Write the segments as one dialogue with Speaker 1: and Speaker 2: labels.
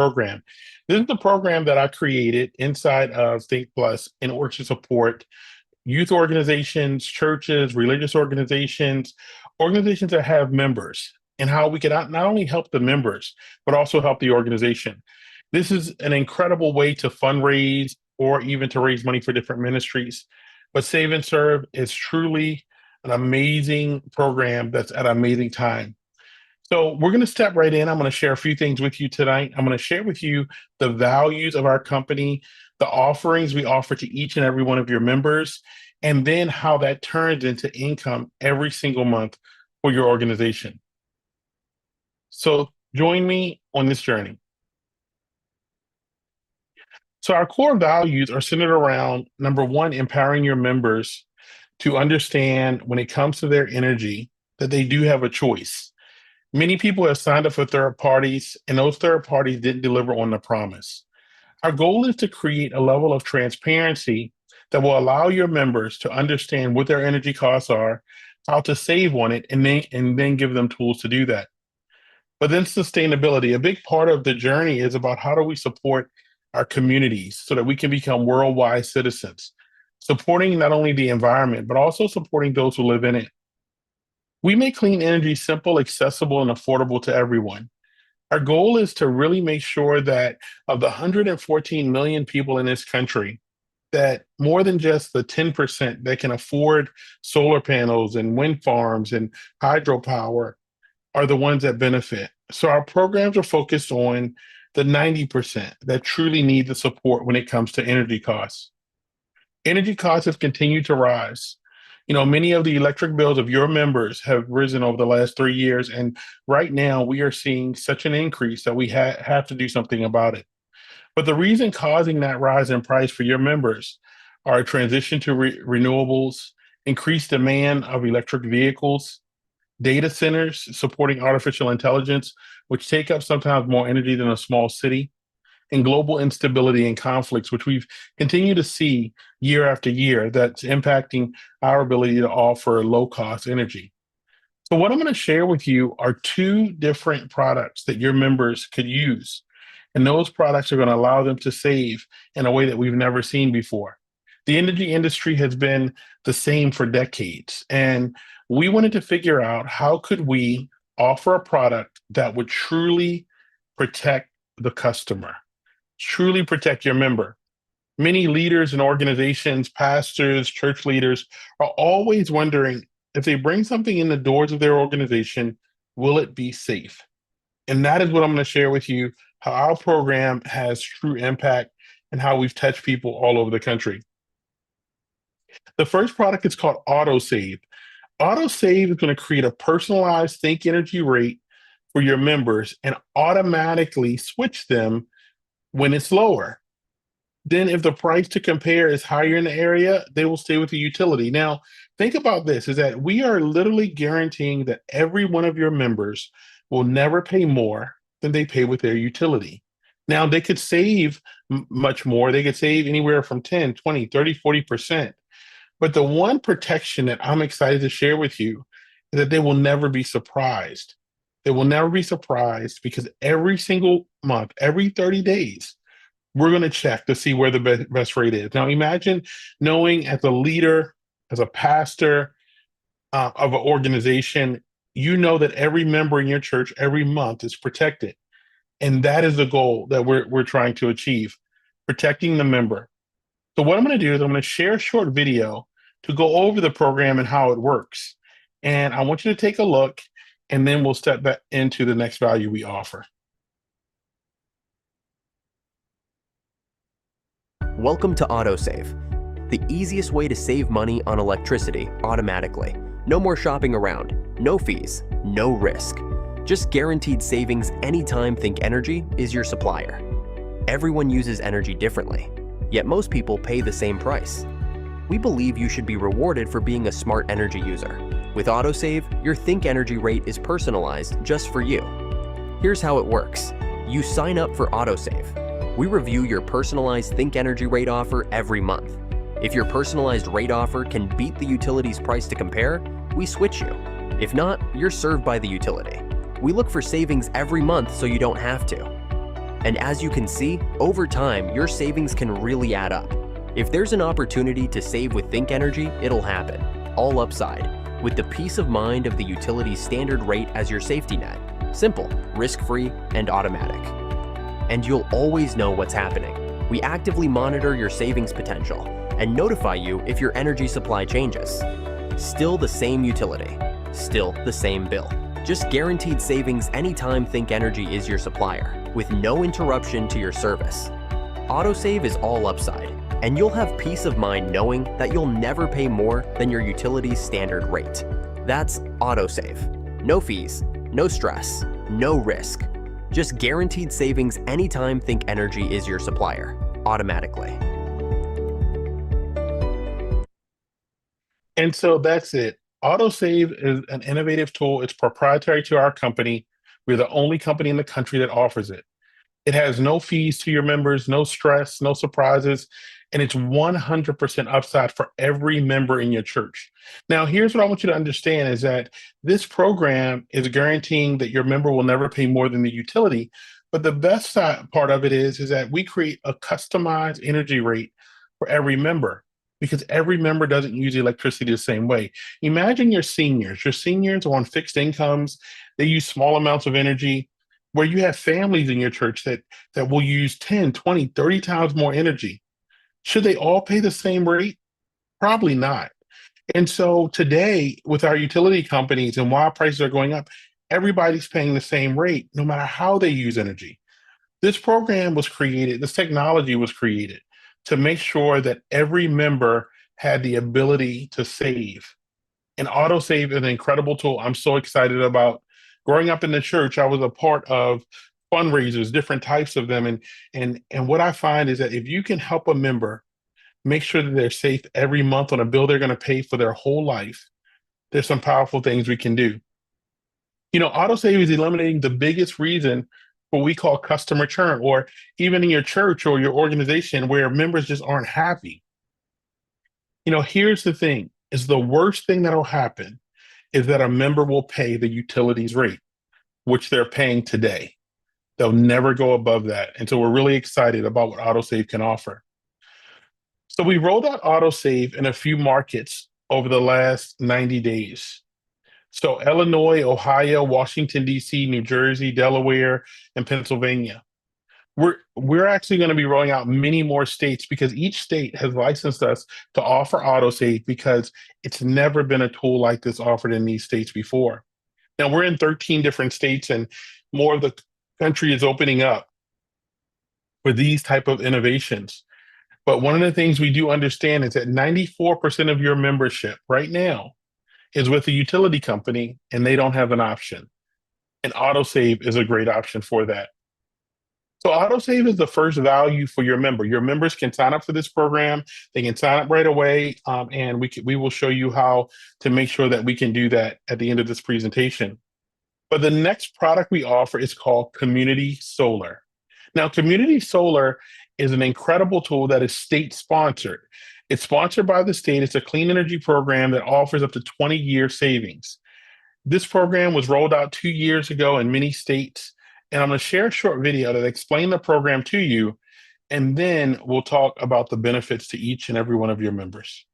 Speaker 1: program. This is the program that I created inside of Think Plus in order to support youth organizations, churches, religious organizations, organizations that have members, and how we can not only help the members, but also help the organization. This is an incredible way to fundraise or even to raise money for different ministries. But Save and Serve is truly an amazing program that's at an amazing time. So we're going to step right in. I'm going to share a few things with you tonight. I'm going to share with you the values of our company, the offerings we offer to each and every one of your members, and then how that turns into income every single month for your organization. So join me on this journey. So our core values are centered around, number one, empowering your members to understand when it comes to their energy that they do have a choice. Many people have signed up for third parties, and those third parties didn't deliver on the promise. Our goal is to create a level of transparency that will allow your members to understand what their energy costs are, how to save on it, and then give them tools to do that. But then sustainability, a big part of the journey is about how do we support our communities so that we can become worldwide citizens, supporting not only the environment, but also supporting those who live in it. We make clean energy simple, accessible, and affordable to everyone. Our goal is to really make sure that of the 114 million people in this country, that more than just the 10% that can afford solar panels and wind farms and hydropower are the ones that benefit. So our programs are focused on the 90% that truly need the support when it comes to energy costs. Energy costs have continued to rise. You know, many of the electric bills of your members have risen over the last 3 years. And right now we are seeing such an increase that we have to do something about it. But the reason causing that rise in price for your members are a transition to renewables, increased demand of electric vehicles, data centers supporting artificial intelligence, which take up sometimes more energy than a small city, and global instability and conflicts, which we've continued to see year after year, that's impacting our ability to offer low-cost energy. So what I'm going to share with you are two different products that your members could use. And those products are going to allow them to save in a way that we've never seen before. The energy industry has been the same for decades. And we wanted to figure out how could we offer a product that would truly protect the customer, truly protect your member. Many leaders and organizations, pastors, church leaders are always wondering if they bring something in the doors of their organization, will it be safe? And that is what I'm going to share with you, how our program has true impact and how we've touched people all over the country. The first product is called AutoSave. AutoSave is going to create a personalized Think Energy rate for your members and automatically switch them when it's lower. Then if the price to compare is higher in the area, they will stay with the utility. Now, think about this, is that we are literally guaranteeing that every one of your members will never pay more than they pay with their utility. Now, they could save much more. They could save anywhere from 10, 20, 30, 40%. But the one protection that I'm excited to share with you is that they will never be surprised. They will never be surprised because every single month, every 30 days, we're going to check to see where the best rate is. Now, imagine knowing as a leader, as a pastor of an organization, you know that every member in your church every month is protected. And that is the goal that we're trying to achieve, protecting the member. So what I'm going to do is I'm going to share a short video to go over the program and how it works. And I want you to take a look, and then we'll step back into the next value we offer.
Speaker 2: Welcome to AutoSave, the easiest way to save money on electricity automatically. No more shopping around, no fees, no risk. Just guaranteed savings anytime Think Energy is your supplier. Everyone uses energy differently, yet most people pay the same price. We believe you should be rewarded for being a smart energy user. With AutoSave, your Think Energy rate is personalized just for you. Here's how it works. You sign up for AutoSave. We review your personalized Think Energy rate offer every month. If your personalized rate offer can beat the utility's price to compare, we switch you. If not, you're served by the utility. We look for savings every month so you don't have to. And as you can see, over time, your savings can really add up. If there's an opportunity to save with Think Energy, it'll happen, all upside, with the peace of mind of the utility's standard rate as your safety net. Simple, risk-free, and automatic. And you'll always know what's happening. We actively monitor your savings potential and notify you if your energy supply changes. Still the same utility, still the same bill. Just guaranteed savings anytime Think Energy is your supplier, with no interruption to your service. AutoSave is all upside, and you'll have peace of mind knowing that you'll never pay more than your utility's standard rate. That's AutoSave. No fees, no stress, no risk. Just guaranteed savings anytime Think Energy is your supplier, automatically.
Speaker 1: And so that's it. AutoSave is an innovative tool. It's proprietary to our company. We're the only company in the country that offers it. It has no fees to your members, no stress, no surprises, and it's 100% upside for every member in your church. Now, here's what I want you to understand is that this program is guaranteeing that your member will never pay more than the utility. But the best part of it is that we create a customized energy rate for every member, because every member doesn't use electricity the same way. Imagine your seniors. Your seniors are on fixed incomes. They use small amounts of energy, where you have families in your church that will use 10, 20, 30 times more energy. Should they all pay the same rate? Probably not. And so today, with our utility companies and why prices are going up, everybody's paying the same rate, no matter how they use energy. This program was created, this technology was created to make sure that every member had the ability to save. And AutoSave is an incredible tool I'm so excited about. Growing up in the church, I was a part of fundraisers, different types of them. And what I find is that if you can help a member make sure that they're safe every month on a bill they're going to pay for their whole life, there's some powerful things we can do. You know, AutoSave is eliminating the biggest reason for what we call customer churn, or even in your church or your organization where members just aren't happy. You know, here's the thing, is the worst thing that'll happen is that a member will pay the utilities rate, which they're paying today. They'll never go above that. And so we're really excited about what AutoSave can offer. So we rolled out AutoSave in a few markets over the last 90 days. So Illinois, Ohio, Washington, D.C., New Jersey, Delaware, and Pennsylvania. We're actually going to be rolling out many more states because each state has licensed us to offer AutoSave because it's never been a tool like this offered in these states before. Now we're in 13 different states and more of the country is opening up for these type of innovations. But one of the things we do understand is that 94% of your membership right now is with a utility company and they don't have an option. And AutoSave is a great option for that. So AutoSave is the first value for your member. Your members can sign up for this program. They can sign up right away, and we will show you how to make sure that we can do that at the end of this presentation. But the next product we offer is called Community Solar. Now, Community Solar is an incredible tool that is state-sponsored. It's sponsored by the state. It's a clean energy program that offers up to 20-year savings. This program was rolled out 2 years ago in many states. And I'm going to share a short video that explains the program to you, and then we'll talk about the benefits to each and every one of your members.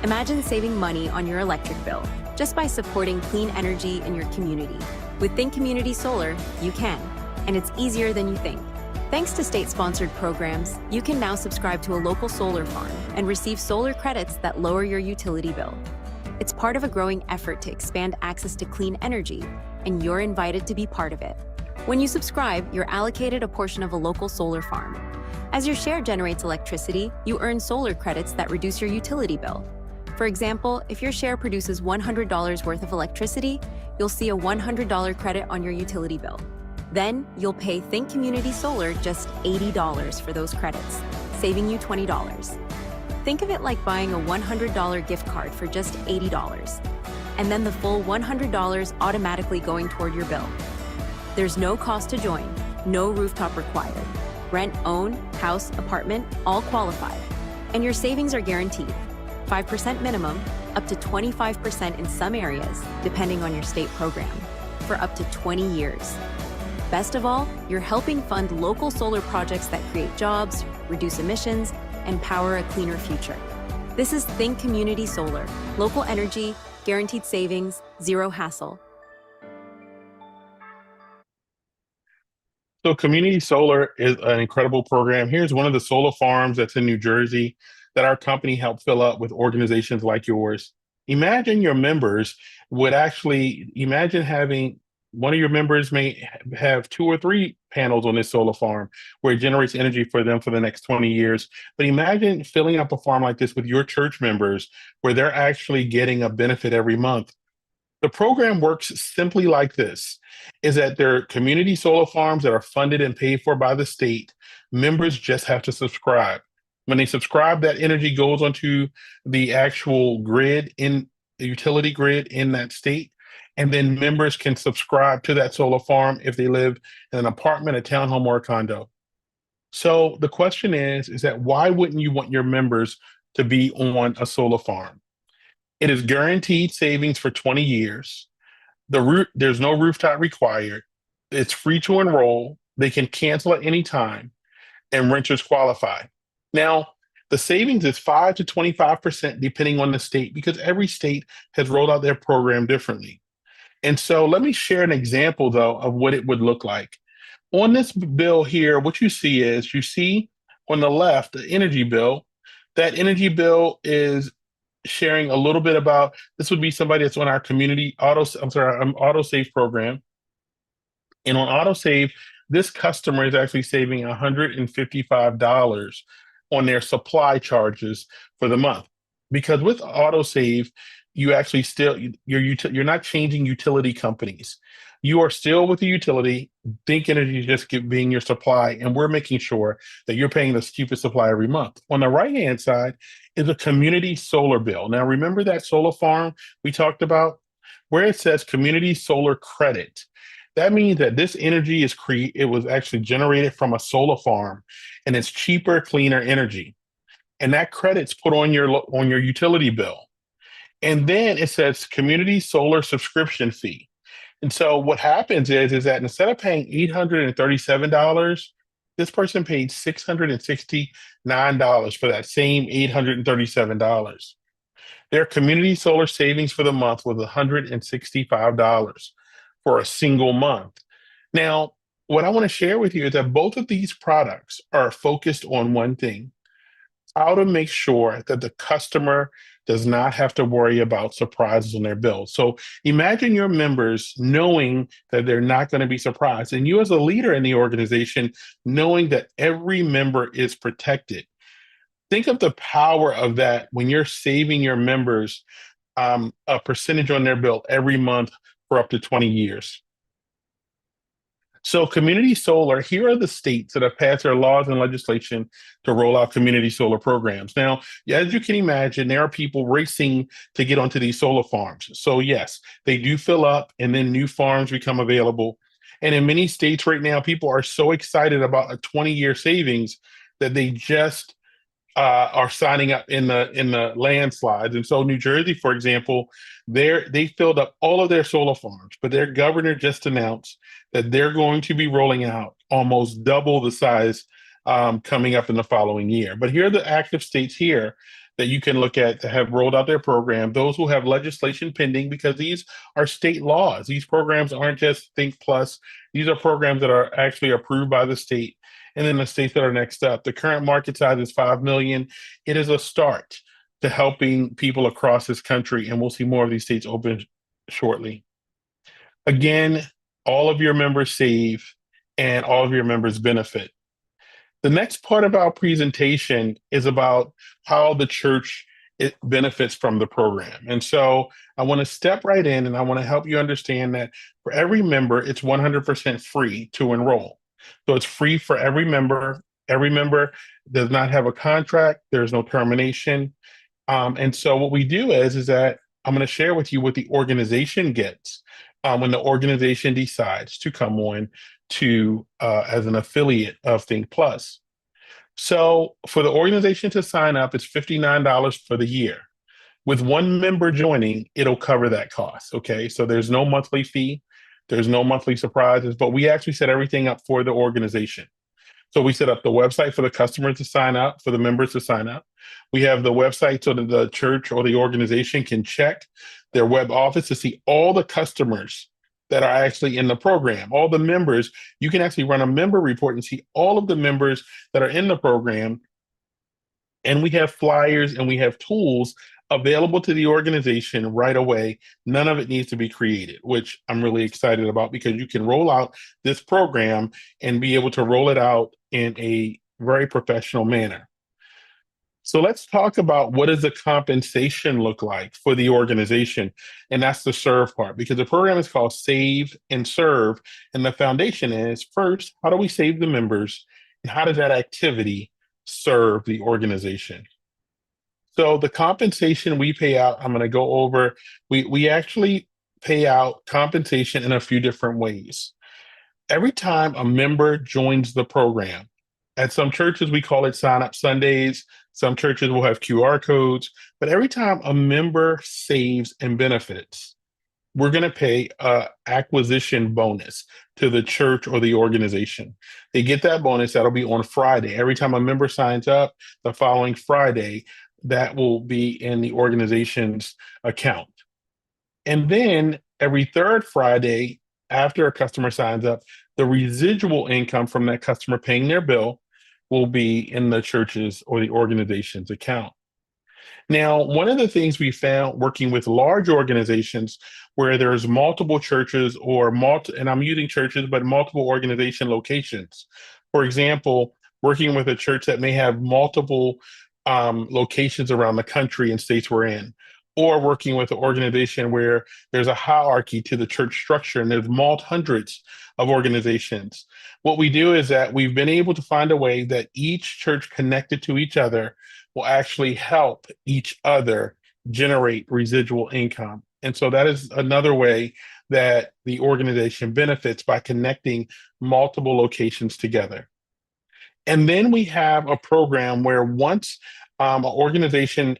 Speaker 3: Imagine saving money on your electric bill just by supporting clean energy in your community. With Think Community Solar, you can, and it's easier than you think. Thanks to state-sponsored programs, you can now subscribe to a local solar farm and receive solar credits that lower your utility bill. It's part of a growing effort to expand access to clean energy, and you're invited to be part of it. When you subscribe, you're allocated a portion of a local solar farm. As your share generates electricity, you earn solar credits that reduce your utility bill. For example, if your share produces $100 worth of electricity, you'll see a $100 credit on your utility bill. Then, you'll pay Think Community Solar just $80 for those credits, saving you $20. Think of it like buying a $100 gift card for just $80, and then the full $100 automatically going toward your bill. There's no cost to join, no rooftop required. Rent, own, house, apartment, all qualify. And your savings are guaranteed. 5% minimum, up to 25% in some areas, depending on your state program, for up to 20 years. Best of all, you're helping fund local solar projects that create jobs, reduce emissions, and power a cleaner future. This is Think Community Solar. Local energy, guaranteed savings, zero hassle.
Speaker 1: So community solar is an incredible program. Here's one of the solar farms that's in New Jersey that our company helped fill up with organizations like yours. Imagine your members would actually imagine having one of your members may have two or three panels on this solar farm where it generates energy for them for the next 20 years. But imagine filling up a farm like this with your church members where they're actually getting a benefit every month. The program works simply like this, is that there are community solar farms that are funded and paid for by the state. Members just have to subscribe. When they subscribe, that energy goes onto the actual grid in the utility grid in that state. And then members can subscribe to that solar farm if they live in an apartment, a townhome, or a condo. So the question is that why wouldn't you want your members to be on a solar farm? It is guaranteed savings for 20 years. There's no rooftop required. It's free to enroll. They can cancel at any time, and renters qualify. Now, the savings is 5 to 25% depending on the state because every state has rolled out their program differently. And so let me share an example, though, of what it would look like. On this bill here, what you see is you see on the left the energy bill. That energy bill is sharing a little bit about this would be somebody that's on our community autosave program. And on autosave, this customer is actually saving $155 on their supply charges for the month. Because with autosave, you actually still you're not changing utility companies. You are still with the utility. Think Energy is just being your supply, and we're making sure that you're paying the cheapest supply every month. On the right-hand side is a community solar bill. Now, remember that solar farm we talked about? Where it says community solar credit, that means that this energy it was actually generated from a solar farm, and it's cheaper, cleaner energy. And that credit's put on your utility bill. And then it says community solar subscription fee. And so what happens is that instead of paying $837, this person paid $669 for that same $837. Their community solar savings for the month was $165 for a single month. Now, what I want to share with you is that both of these products are focused on one thing: how to make sure that the customer does not have to worry about surprises on their bill. So imagine your members knowing that they're not going to be surprised, and you as a leader in the organization knowing that every member is protected. Think of the power of that when you're saving your members a percentage on their bill every month for up to 20 years. So community solar, here are the states that have passed their laws and legislation to roll out community solar programs. Now, as you can imagine, there are people racing to get onto these solar farms. So yes, they do fill up and then new farms become available. And in many states right now, people are so excited about a 20-year savings that they just are signing up in the landslides. And so New Jersey, for example, they filled up all of their solar farms, but their governor just announced that they're going to be rolling out almost double the size coming up in the following year. But here are the active states here that you can look at that have rolled out their program, those who have legislation pending, because these are state laws. These programs aren't just Think Plus. These are programs that are actually approved by the state. And then the states that are next up. The current market size is 5 million. It is a start to helping people across this country, and we'll see more of these states open shortly. Again, all of your members save and all of your members benefit. The next part of our presentation is about how the church it benefits from the program. And so I want to step right in and I want to help you understand that for every member, it's 100% free to enroll. So it's free for every member. Every member does not have a contract. There's no termination. And so what we do is that I'm going to share with you what the organization gets when the organization decides to come on to as an affiliate of Think Plus. So for the organization to sign up, it's $59 for the year. With one member joining, it'll cover that cost. Okay, so there's no monthly fee. There's no monthly surprises, but we actually set everything up for the organization. So we set up the website for the customers to sign up, for the members to sign up. We have the website so that the church or the organization can check their web office to see all the customers that are actually in the program, all the members. You can actually run a member report and see all of the members that are in the program. And we have flyers and we have tools available to the organization right away. None of it needs to be created, which I'm really excited about because you can roll out this program and be able to roll it out in a very professional manner. So let's talk about what does the compensation look like for the organization? And that's the serve part, because the program is called Save and Serve. And the foundation is, first, how do we save the members? And how does that activity serve the organization? So the compensation we pay out, I'm going to go over, we actually pay out compensation in a few different ways. Every time a member joins the program, at some churches we call it sign up Sundays, some churches will have QR codes, but every time a member saves and benefits, we're going to pay a acquisition bonus to the church or the organization. They get that bonus, that'll be on Friday. Every time a member signs up, the following Friday, that will be in the organization's account. And then every third Friday after a customer signs up, the residual income from that customer paying their bill will be in the church's or the organization's account. Now, one of the things we found working with large organizations where there's multiple churches and I'm using churches, but multiple organization locations. For example, working with a church that may have multiple locations around the country and states we're in, or working with an organization where there's a hierarchy to the church structure and there's hundreds of organizations. What we do is that we've been able to find a way that each church connected to each other will actually help each other generate residual income. And so that is another way that the organization benefits by connecting multiple locations together. And then we have a program where once an organization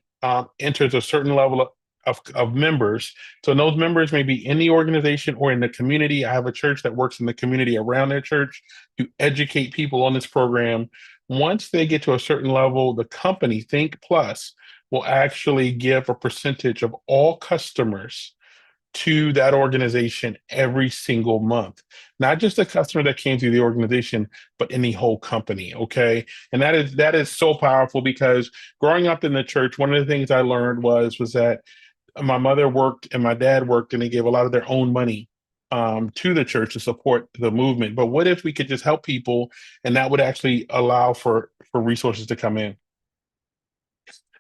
Speaker 1: enters a certain level of members, so those members may be in the organization or in the community. I have a church that works in the community around their church to educate people on this program. Once they get to a certain level, the company, Think Plus, will actually give a percentage of all customers to that organization every single month. Not just the customer that came through the organization, but in the whole company. Okay. And that is so powerful, because growing up in the church, one of the things I learned was that my mother worked and my dad worked, and they gave a lot of their own money to the church to support the movement. But what if we could just help people, and that would actually allow for resources to come in?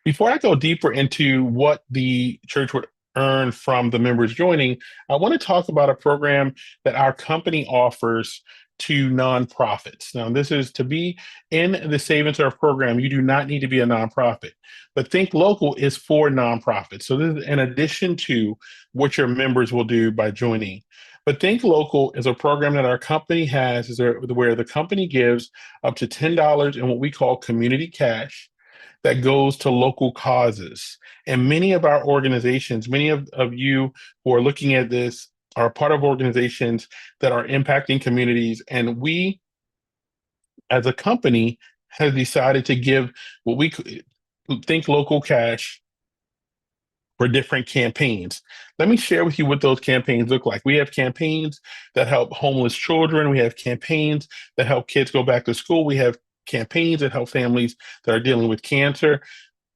Speaker 1: Before I go deeper into what the church would earn from the members joining, I want to talk about a program that our company offers to nonprofits. Now, this is to be in the Save and Serve program, you do not need to be a nonprofit, but Think Local is for nonprofits. So this is in addition to what your members will do by joining. But Think Local is a program that our company has, where the company gives up to $10 in what we call community cash that goes to local causes. And many of our organizations, many of you who are looking at this, are part of organizations that are impacting communities. And we, as a company, have decided to give what we Think Local cash for different campaigns. Let me share with you what those campaigns look like. We have campaigns that help homeless children. We have campaigns that help kids go back to school. We have campaigns that help families that are dealing with cancer.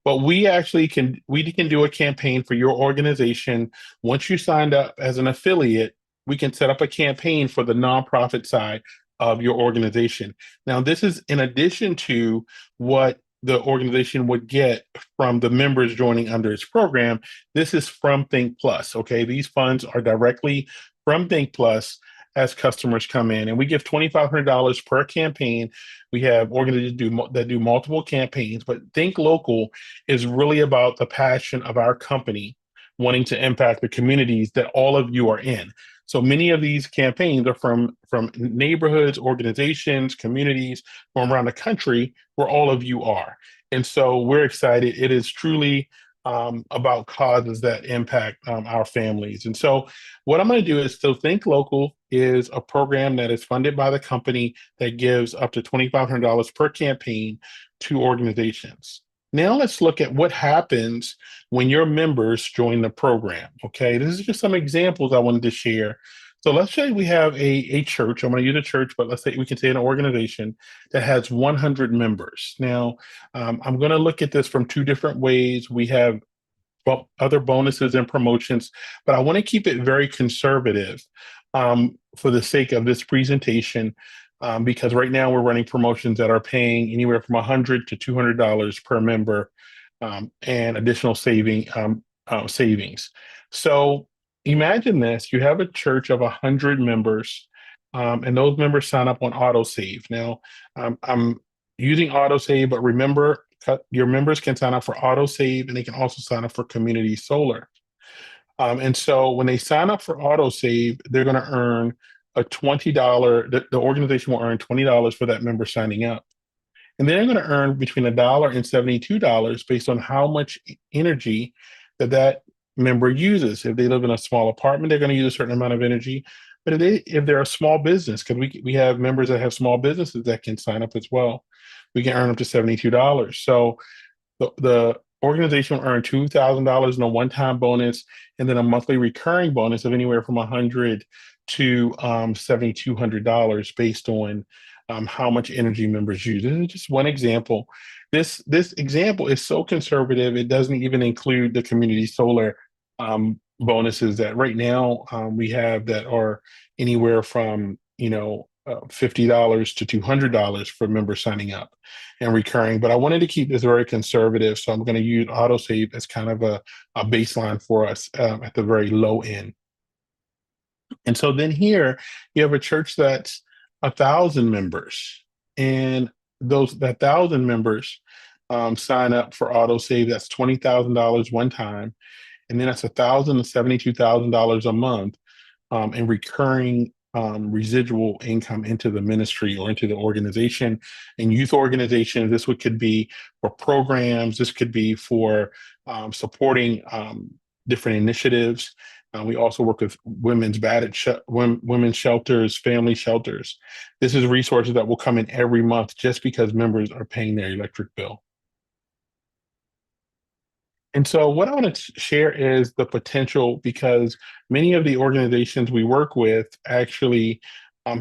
Speaker 1: But we can do a campaign for your organization. Once you signed up as an affiliate, we can set up a campaign for the nonprofit side of your organization. Now, this is in addition to what the organization would get from the members joining under its program. This is from Think Plus. Okay, these funds are directly from Think Plus as customers come in, and we give $2,500 per campaign. We have organizations that do multiple campaigns, but Think Local is really about the passion of our company wanting to impact the communities that all of you are in. So many of these campaigns are from neighborhoods, organizations, communities from around the country where all of you are. And so we're excited. It is truly about causes that impact our families. And so what I'm going to do is, so Think Local is a program that is funded by the company that gives up to $2,500 per campaign to organizations. Now let's look at what happens when your members join the program. Okay, this is just some examples I wanted to share. So let's say we have a church. I'm going to use a church, but let's say we can say an organization that has 100 members. Now, I'm going to look at this from two different ways. We have other bonuses and promotions, but I want to keep it very conservative for the sake of this presentation, because right now we're running promotions that are paying anywhere from $100 to $200 per member, and additional savings. So imagine this: you have a church of 100 members, and those members sign up on autosave. Now, I'm using autosave, but remember, your members can sign up for autosave, and they can also sign up for community solar. And so when they sign up for autosave, they're going to earn a $20. The organization will earn $20 for that member signing up. And they're going to earn between $1 and $72 based on how much energy that member uses. If they live in a small apartment, they're going to use a certain amount of energy. But if they're a small business, because we have members that have small businesses that can sign up as well, we can earn up to $72. So the organization will earn $2,000 in a one-time bonus, and then a monthly recurring bonus of anywhere from $100 to $7,200 based on how much energy members use. This is just one example. This example is so conservative; it doesn't even include the community solar bonuses that right now we have that are anywhere from $50 to $200 for members signing up and recurring. But I wanted to keep this very conservative, so I'm going to use autosave as kind of a baseline for us at the very low end. And so then here you have a church that's 1,000 members, and that 1,000 members sign up for autosave. That's $20,000 one time, and then that's $1,000 to $72,000 a month in recurring residual income into the ministry or into the organization. And youth organizations, this could be for programs. This could be for supporting different initiatives. We also work with women's shelters, family shelters. This is resources that will come in every month just because members are paying their electric bill. And so what I want to share is the potential, because many of the organizations we work with actually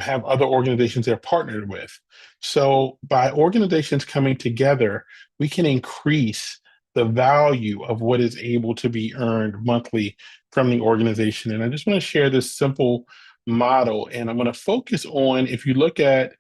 Speaker 1: have other organizations they're partnered with. So by organizations coming together, we can increase the value of what is able to be earned monthly from the organization. And I just want to share this simple model, and I'm going to focus on, if you look at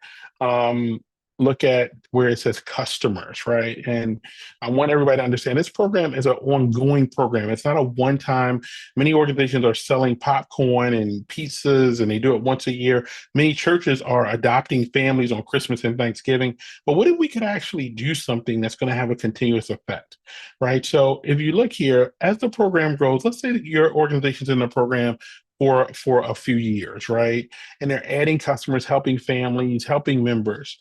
Speaker 1: where it says customers, right? And I want everybody to understand this program is an ongoing program. It's not a one-time. Many organizations are selling popcorn and pizzas, and they do it once a year. Many churches are adopting families on Christmas and Thanksgiving. But what if we could actually do something that's going to have a continuous effect, right? So if you look here, as the program grows, let's say that your organization's in the program for a few years, right? And they're adding customers, helping families, helping members.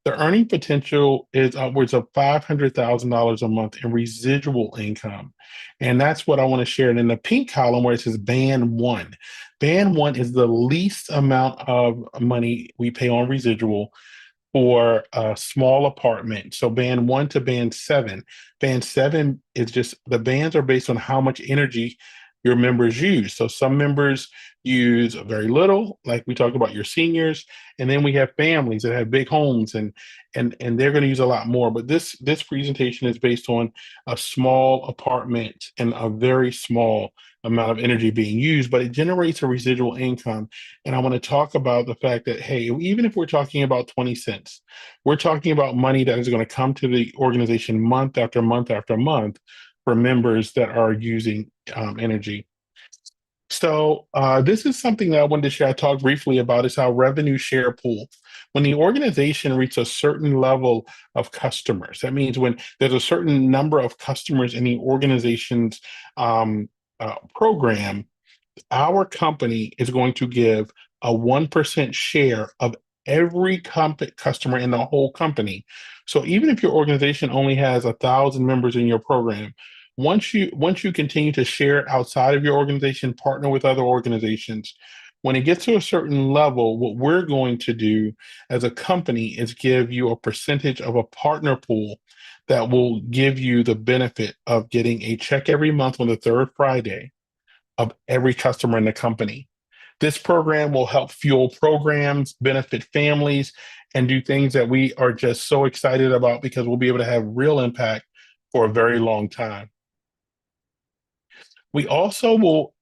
Speaker 1: The earning potential is upwards of $500,000 a month in residual income. And that's what I want to share. And in the pink column where it says band one is the least amount of money we pay on residual for a small apartment. So band 1 to band 7. Band 7 is just, the bands are based on how much energy your members use. So some members use very little, like we talked about your seniors, and then we have families that have big homes, and they're going to use a lot more. But this presentation is based on a small apartment and a very small amount of energy being used, but it generates a residual income. And I want to talk about the fact that, hey, even if we're talking about 20 cents, we're talking about money that is going to come to the organization month after month after month for members that are using energy. So this is something that I wanted to share. I talked briefly about is how revenue share pool. When the organization reaches a certain level of customers, that means when there's a certain number of customers in the organization's program, our company is going to give a 1% share of every customer in the whole company. So even if your organization only has 1,000 members in your program, once you continue to share outside of your organization, partner with other organizations, When it gets to a certain level, what we're going to do as a company is give you a percentage of a partner pool that will give you the benefit of getting a check every month on the third Friday of every customer in the company. This program will help fuel programs, benefit families, and do things that we are just so excited about because we'll be able to have real impact for a very long time. We also will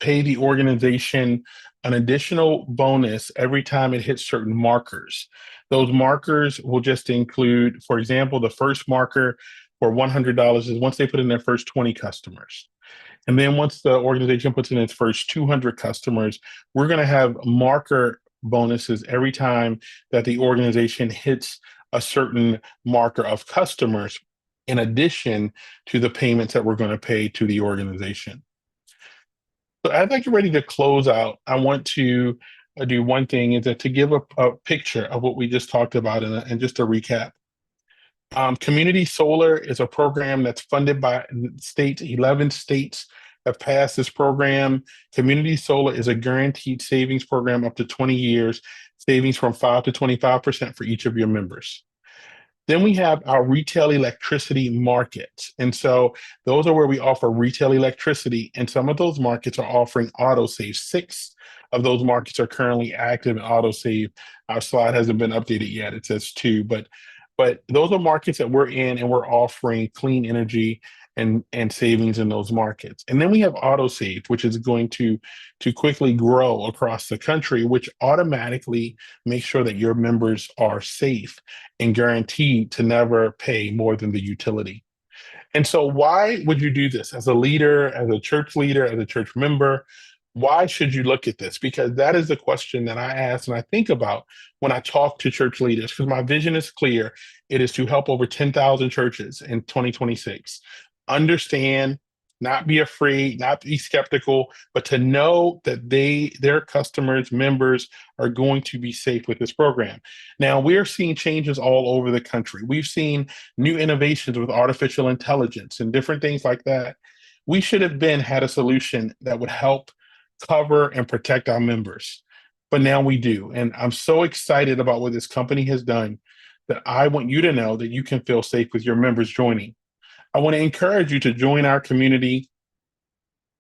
Speaker 1: pay the organization an additional bonus every time it hits certain markers. Those markers will just include, for example, the first marker for $100 is once they put in their first 20 customers. And then once the organization puts in its first 200 customers, we're going to have marker bonuses every time that the organization hits a certain marker of customers, in addition to the payments that we're going to pay to the organization. So as I get ready to close out, I want to do one thing is that to give a picture of what we just talked about and just a recap. Community Solar is a program that's funded by states. 11 states have passed this program. Community Solar is a guaranteed savings program up to 20 years, savings from 5 to 25% for each of your members. Then we have our retail electricity markets. And so those are where we offer retail electricity. And some of those markets are offering autosave. 6 of those markets are currently active in autosave. Our slide hasn't been updated yet. It says 2, but those are markets that we're in, and we're offering clean energy and savings in those markets. And then we have autosave, which is going to quickly grow across the country, which automatically makes sure that your members are safe and guaranteed to never pay more than the utility. And so why would you do this as a leader, as a church leader, as a church member? Why should you look at this? Because that is the question that I ask and I think about when I talk to church leaders, because my vision is clear. It is to help over 10,000 churches in 2026 understand, not be afraid, not be skeptical, but to know that their customers, members are going to be safe with this program. Now, we're seeing changes all over the country. We've seen new innovations with artificial intelligence and different things like that. We should have had a solution that would help cover and protect our members. But now we do. And I'm so excited about what this company has done that I want you to know that you can feel safe with your members joining. I want to encourage you to join our community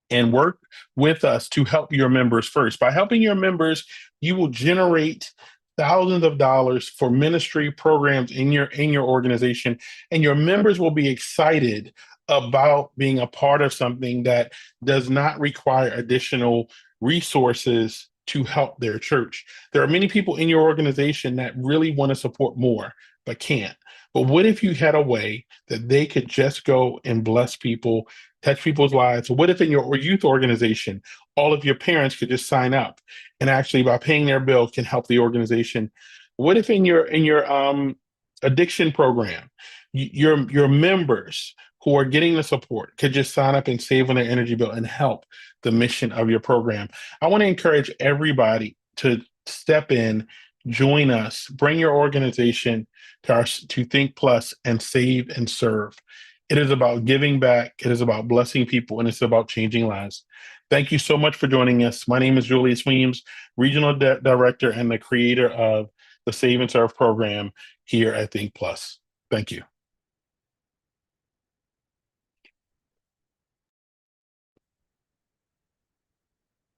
Speaker 1: and work with us to help your members first. By helping your members, you will generate thousands of dollars for ministry programs in your organization, and your members will be excited about being a part of something that does not require additional resources to help their church. There are many people in your organization that really want to support more, but can't. But what if you had a way that they could just go and bless people, touch people's lives? What if in your youth organization, all of your parents could just sign up and actually by paying their bill can help the organization? What if in your addiction program, your members who are getting the support could just sign up and save on their energy bill and help the mission of your program? I want to encourage everybody to step in, join us, bring your organization to Think Plus and save and serve. It is about giving back. It is about blessing people, and it's about changing lives. Thank you so much for joining us. My name is Julius Weems, Regional Director and the creator of the Save and Serve program here at Think Plus. Thank you.